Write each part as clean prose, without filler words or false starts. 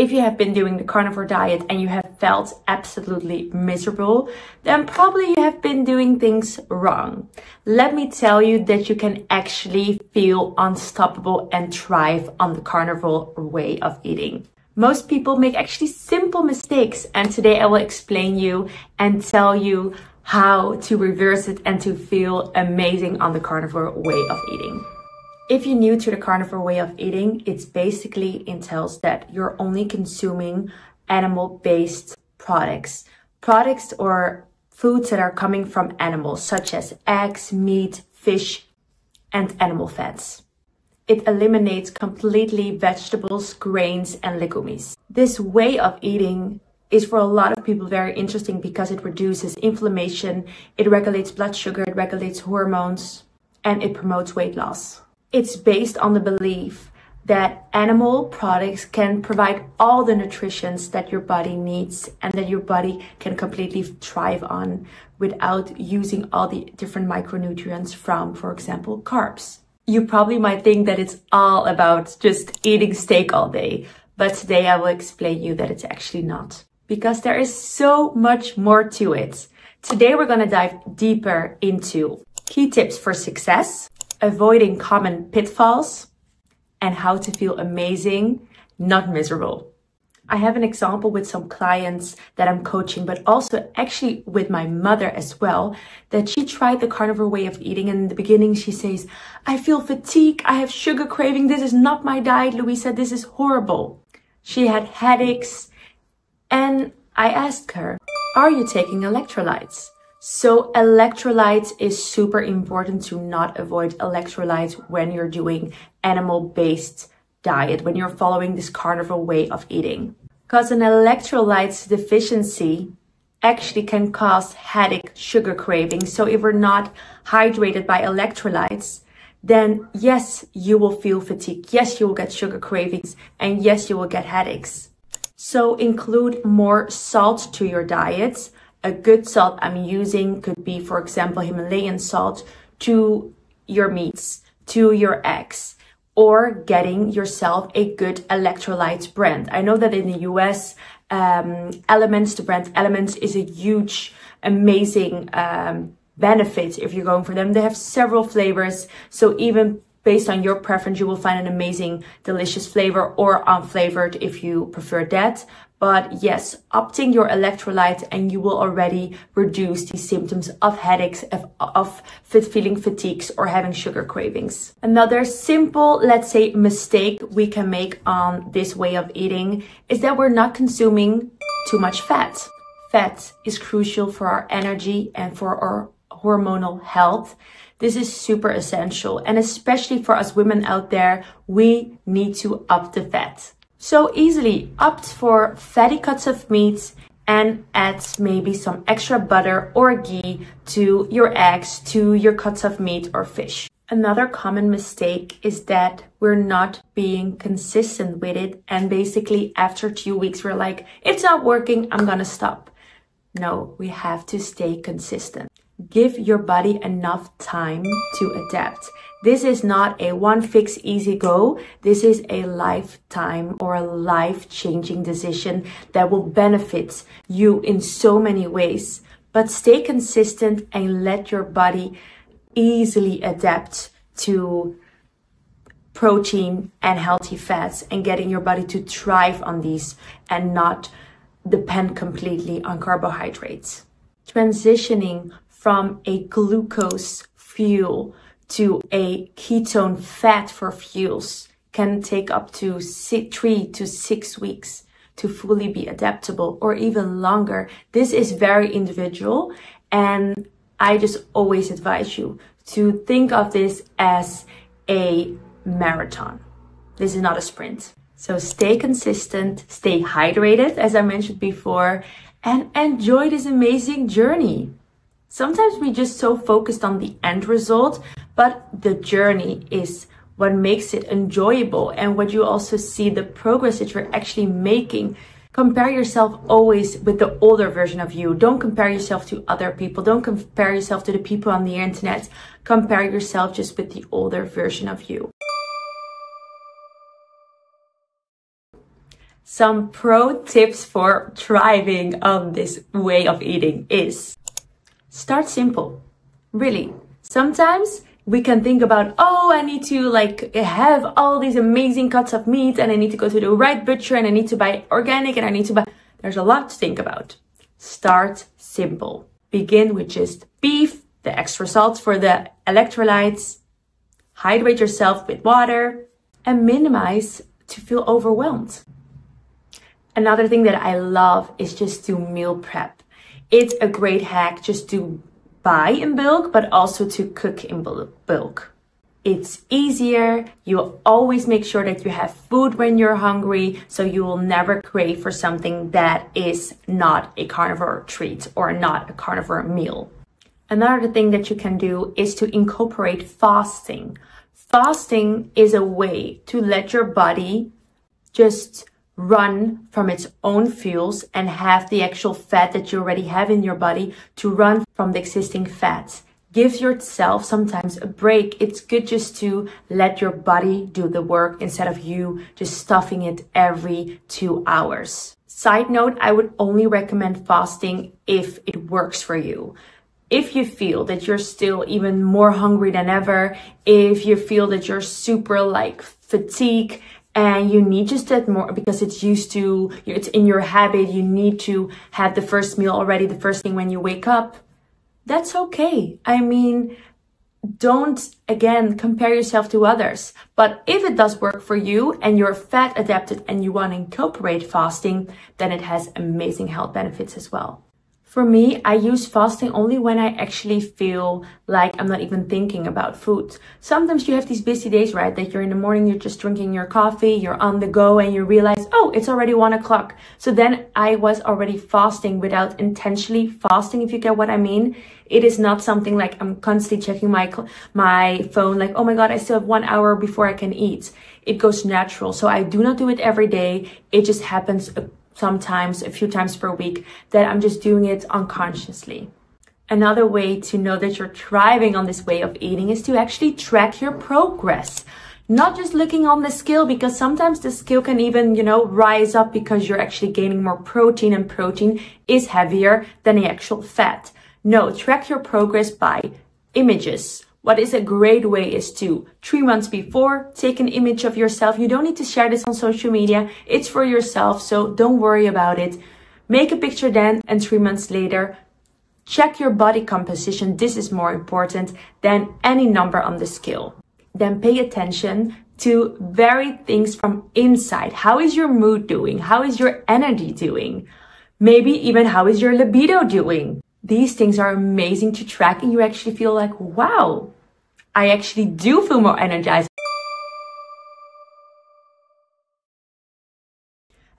If you have been doing the carnivore diet and you have felt absolutely miserable, then probably you have been doing things wrong. Let me tell you that you can actually feel unstoppable and thrive on the carnivore way of eating. Most people make actually simple mistakes, and today I will explain you and tell you how to reverse it and to feel amazing on the carnivore way of eating. If you're new to the carnivore way of eating, it basically entails that you're only consuming animal-based products. Products or foods that are coming from animals, such as eggs, meat, fish, and animal fats. It eliminates completely vegetables, grains, and legumes. This way of eating is for a lot of people very interesting because it reduces inflammation, it regulates blood sugar, it regulates hormones, and it promotes weight loss. It's based on the belief that animal products can provide all the nutrition that your body needs and that your body can completely thrive on without using all the different micronutrients from, for example, carbs. You probably might think that it's all about just eating steak all day, but today I will explain you that it's actually not, because there is so much more to it. Today we're going to dive deeper into key tips for success, avoiding common pitfalls, and how to feel amazing, not miserable. I have an example with some clients that I'm coaching, but also actually with my mother as well, that she tried the carnivore way of eating. And in the beginning, she says, I feel fatigue. I have sugar craving. This is not my diet, Louisa. This is horrible. She had headaches. And I asked her, are you taking electrolytes? So electrolytes is super important to not avoid electrolytes when you're doing animal-based diet, when you're following this carnivore way of eating. Because an electrolytes deficiency actually can cause headache, sugar cravings. So if we're not hydrated by electrolytes, then yes, you will feel fatigue. Yes, you will get sugar cravings. And yes, you will get headaches. So include more salt to your diet. A good salt I'm using could be, for example, Himalayan salt to your meats, to your eggs, or getting yourself a good electrolytes brand. I know that in the US, the brand Elements is a huge, amazing benefit if you're going for them. They have several flavors, so even based on your preference, you will find an amazing, delicious flavor, or unflavored if you prefer that. But yes, opting your electrolyte and you will already reduce the symptoms of headaches, of feeling fatigues, or having sugar cravings. Another simple, let's say, mistake we can make on this way of eating is that we're not consuming too much fat. Fat is crucial for our energy and for our hormonal health. This is super essential, and especially for us women out there, we need to up the fat. So easily opt for fatty cuts of meat and add maybe some extra butter or ghee to your eggs, to your cuts of meat or fish. Another common mistake is that we're not being consistent with it, and basically after 2 weeks we're like, it's not working, I'm gonna stop. No, we have to stay consistent. Give your body enough time to adapt. This is not a one fix easy go. This is a lifetime or a life-changing decision that will benefit you in so many ways. But stay consistent and let your body easily adapt to protein and healthy fats, and getting your body to thrive on these and not depend completely on carbohydrates. Transitioning from a glucose fuel to a ketone fat for fuels can take up to 3 to 6 weeks to fully be adaptable, or even longer. This is very individual, and I just always advise you to think of this as a marathon. This is not a sprint. So stay consistent, stay hydrated, as I mentioned before, and enjoy this amazing journey. Sometimes we just so focused on the end result, but the journey is what makes it enjoyable, and what you also see the progress that you're actually making. Compare yourself always with the older version of you. Don't compare yourself to other people. Don't compare yourself to the people on the internet. Compare yourself just with the older version of you. Some pro tips for thriving on this way of eating is start simple. Really, sometimes we can think about, oh, I need to like have all these amazing cuts of meat and I need to go to the right butcher and I need to buy organic and I need to buy, there's a lot to think about. Start simple. Begin with just beef, the extra salt for the electrolytes, hydrate yourself with water, and minimize to feel overwhelmed. Another thing that I love is just to meal prep. It's a great hack just to buy in bulk, but also to cook in bulk. It's easier. You always make sure that you have food when you're hungry, so you will never crave for something that is not a carnivore treat or not a carnivore meal. Another thing that you can do is to incorporate fasting. Fasting is a way to let your body just run from its own fuels and have the actual fat that you already have in your body to run from the existing fats. Give yourself sometimes a break. It's good just to let your body do the work instead of you just stuffing it every 2 hours. Side note, I would only recommend fasting if it works for you. If you feel that you're still even more hungry than ever, if you feel that you're super like fatigued and you need just that more because it's it's in your habit, you need to have the first meal already the first thing when you wake up, that's okay. I mean, don't, again, compare yourself to others. But if it does work for you and you're fat adapted and you want to incorporate fasting, then it has amazing health benefits as well. For me, I use fasting only when I actually feel like I'm not even thinking about food. Sometimes you have these busy days, right? That you're in the morning, you're just drinking your coffee, you're on the go and you realize, oh, it's already 1 o'clock. So then I was already fasting without intentionally fasting, if you get what I mean. It is not something like I'm constantly checking my phone, like, oh my God, I still have 1 hour before I can eat. It goes natural. So I do not do it every day. It just happens sometimes a few times per week that I'm just doing it unconsciously. Another way to know that you're thriving on this way of eating is to actually track your progress. Not just looking on the scale, because sometimes the scale can even, rise up because you're actually gaining more protein and protein is heavier than the actual fat. No, track your progress by images. What is a great way is to 3 months before, take an image of yourself. You don't need to share this on social media. It's for yourself, so don't worry about it. Make a picture then, and 3 months later, check your body composition. This is more important than any number on the scale. Then pay attention to varied things from inside. How is your mood doing? How is your energy doing? Maybe even how is your libido doing? These things are amazing to track and you actually feel like, wow, I actually do feel more energized.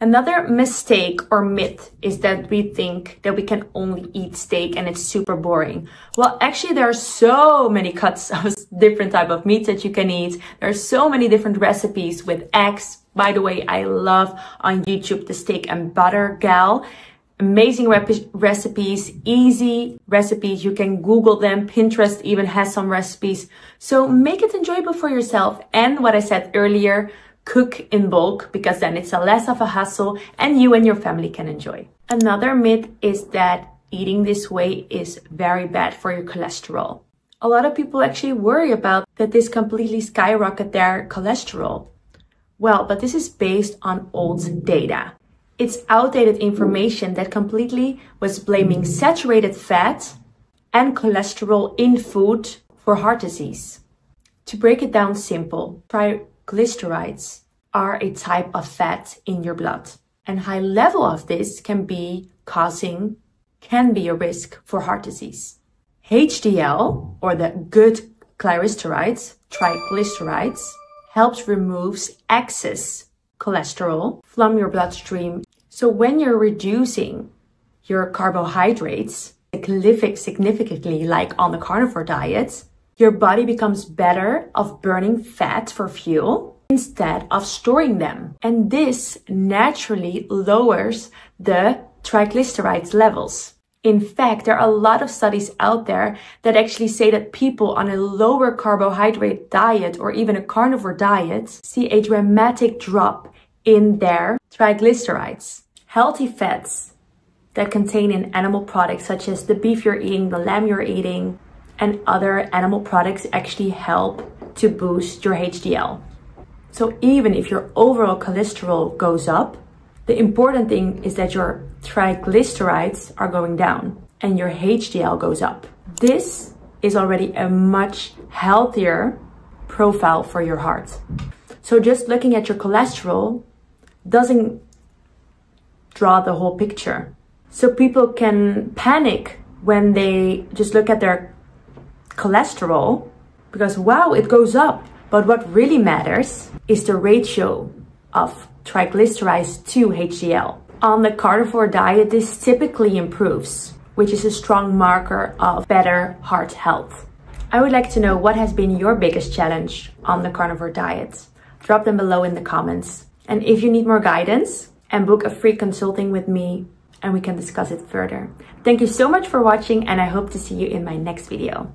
Another mistake or myth is that we think that we can only eat steak and it's super boring. Well, actually there are so many cuts of different type of meats that you can eat. There are so many different recipes with eggs. By the way, I love on YouTube the steak and butter gal. Amazing recipes, easy recipes. You can Google them. Pinterest even has some recipes. So make it enjoyable for yourself. And what I said earlier, cook in bulk because then it's less of a hassle and you and your family can enjoy. Another myth is that eating this way is very bad for your cholesterol. A lot of people actually worry about that this completely skyrocket their cholesterol. Well, but this is based on old data. It's outdated information that completely was blaming saturated fat and cholesterol in food for heart disease. To break it down simple, triglycerides are a type of fat in your blood. And high level of this can be a risk for heart disease. HDL, or the good triglycerides, helps removes excess cholesterol from your bloodstream. So when you're reducing your carbohydrates significantly, like on the carnivore diet, your body becomes better of burning fat for fuel instead of storing them. And this naturally lowers the triglycerides levels. In fact, there are a lot of studies out there that actually say that people on a lower carbohydrate diet or even a carnivore diet see a dramatic drop in their triglycerides, healthy fats that contain in animal products such as the beef you're eating, the lamb you're eating, and other animal products actually help to boost your HDL. So even if your overall cholesterol goes up, the important thing is that your triglycerides are going down and your HDL goes up. This is already a much healthier profile for your heart. So just looking at your cholesterol doesn't draw the whole picture. So people can panic when they just look at their cholesterol because wow, it goes up. But what really matters is the ratio of triglycerides to HDL. On the carnivore diet, this typically improves, which is a strong marker of better heart health. I would like to know what has been your biggest challenge on the carnivore diet. Drop them below in the comments. And if you need more guidance, and book a free consulting with me and we can discuss it further. Thank you so much for watching and I hope to see you in my next video.